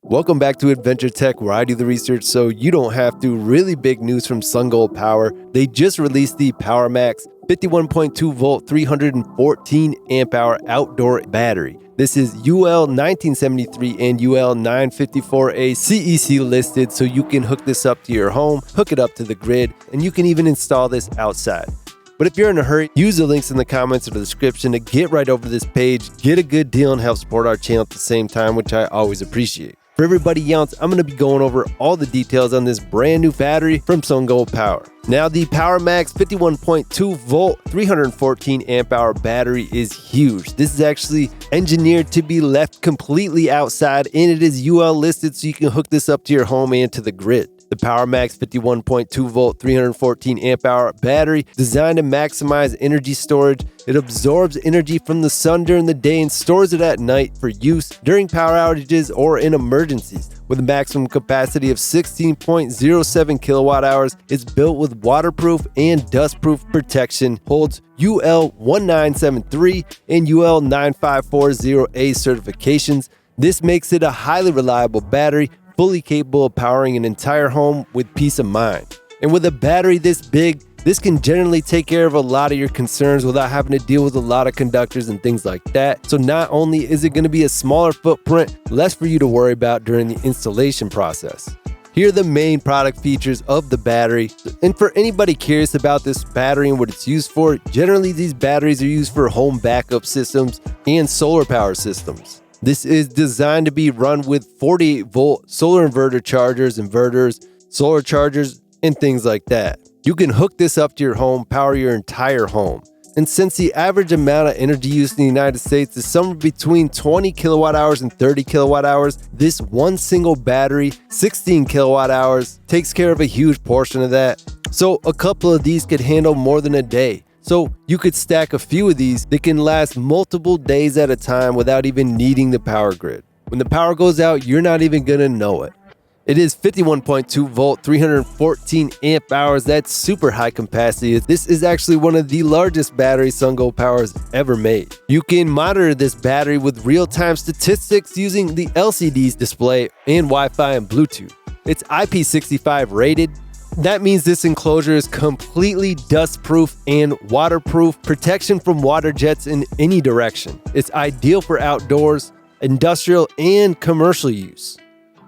Welcome back to Adventure Tech, where I do the research so you don't have to. Really big news from SunGold Power. They just released the PowerMax 51.2V 314Ah outdoor battery. This is UL1973 and UL954A CEC listed, so you can hook this up to your home, hook it up to the grid, and you can even install this outside. But if you're in a hurry, use the links in the comments or the description to get right over to this page, get a good deal, and help support our channel at the same time, which I always appreciate. For everybody else, I'm going to be going over all the details on this brand new battery from SunGold Power. Now, the PowerMax 51.2V 314Ah battery is huge. This is actually engineered to be left completely outside, and it is UL listed, so you can hook this up to your home and to the grid. The PowerMax 51.2V 314Ah battery designed to maximize energy storage. It absorbs energy from the sun during the day and stores it at night for use during power outages or in emergencies. With a maximum capacity of 16.07 kilowatt hours, it's built with waterproof and dustproof protection, holds UL1973 and UL9540A certifications. This makes it a highly reliable battery, fully capable of powering an entire home with peace of mind. And with a battery this big, this can generally take care of a lot of your concerns without having to deal with a lot of conductors and things like that. So not only is it going to be a smaller footprint, less for you to worry about during the installation process. Here are the main product features of the battery. And for anybody curious about this battery and what it's used for, generally these batteries are used for home backup systems and solar power systems. This is designed to be run with 48-volt solar inverter chargers, inverters, solar chargers, and things like that. You can hook this up to your home, power your entire home. And since the average amount of energy used in the United States is somewhere between 20 kilowatt hours and 30 kilowatt hours, this one single battery, 16 kilowatt hours, takes care of a huge portion of that. So a couple of these could handle more than a day. So you could stack a few of these that can last multiple days at a time without even needing the power grid. When the power goes out, you're not even gonna know it. It is 51.2V 314Ah. That's super high capacity. This is actually one of the largest batteries SunGold Power has ever made. You can monitor this battery with real-time statistics using the LCD's display and Wi-Fi and Bluetooth. It's IP65 rated. That means this enclosure is completely dust-proof and waterproof, protection from water jets in any direction. It's ideal for outdoors, industrial, and commercial use.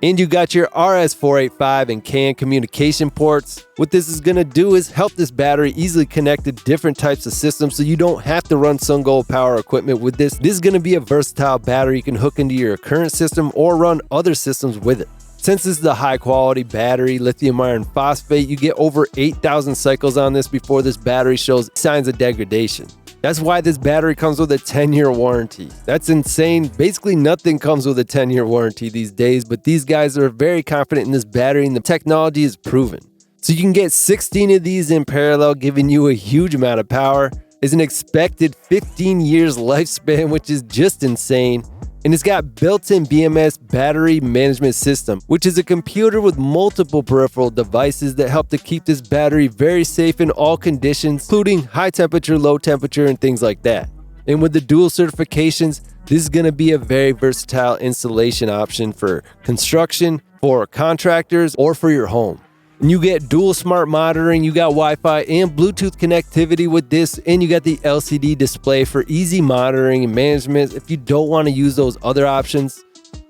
And you got your RS485 and CAN communication ports. What this is going to do is help this battery easily connect to different types of systems, so you don't have to run SunGold Power equipment with this. This is going to be a versatile battery you can hook into your current system or run other systems with it. Since this is a high-quality battery, lithium iron phosphate, you get over 8,000 cycles on this before this battery shows signs of degradation. That's why this battery comes with a 10-year warranty. That's insane. Basically, nothing comes with a 10-year warranty these days, but these guys are very confident in this battery, and the technology is proven. So you can get 16 of these in parallel, giving you a huge amount of power. It's an expected 15 years lifespan, which is just insane. And it's got built-in BMS battery management system, which is a computer with multiple peripheral devices that help to keep this battery very safe in all conditions, including high temperature, low temperature, and things like that. And with the dual certifications, this is going to be a very versatile installation option for construction, for contractors, or for your home. And you get dual smart monitoring, you got Wi-Fi and Bluetooth connectivity with this, and you got the LCD display for easy monitoring and management if you don't want to use those other options.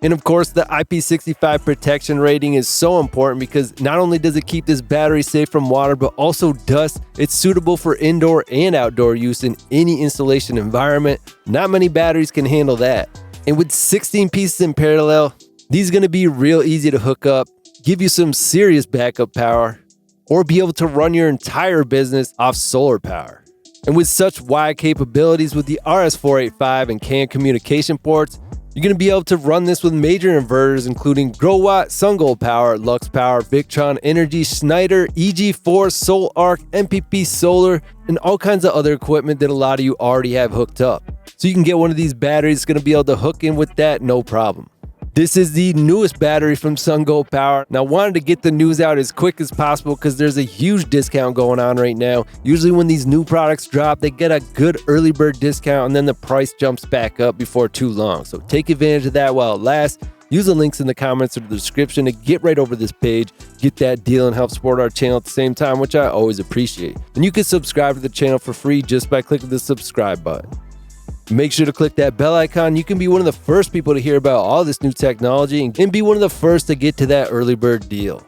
And of course, the IP65 protection rating is so important because not only does it keep this battery safe from water, but also dust. It's suitable for indoor and outdoor use in any installation environment. Not many batteries can handle that. And with 16 pieces in parallel, these are going to be real easy to hook up, give you some serious backup power, or be able to run your entire business off solar power. And with such wide capabilities with the RS485 and CAN communication ports, you're going to be able to run this with major inverters including GrowWatt, SunGold Power, Lux Power, Victron Energy, Schneider, EG4, SolArc, MPP Solar, and all kinds of other equipment that a lot of you already have hooked up. So you can get one of these batteries that's going to be able to hook in with that no problem. This is the newest battery from SunGold Power. Now, I wanted to get the news out as quick as possible because there's a huge discount going on right now. Usually when these new products drop, they get a good early bird discount and then the price jumps back up before too long. So take advantage of that while it lasts. Use the links in the comments or the description to get right over this page, get that deal, and help support our channel at the same time, which I always appreciate. And you can subscribe to the channel for free just by clicking the subscribe button. Make sure to click that bell icon. You can be one of the first people to hear about all this new technology and be one of the first to get to that early bird deal.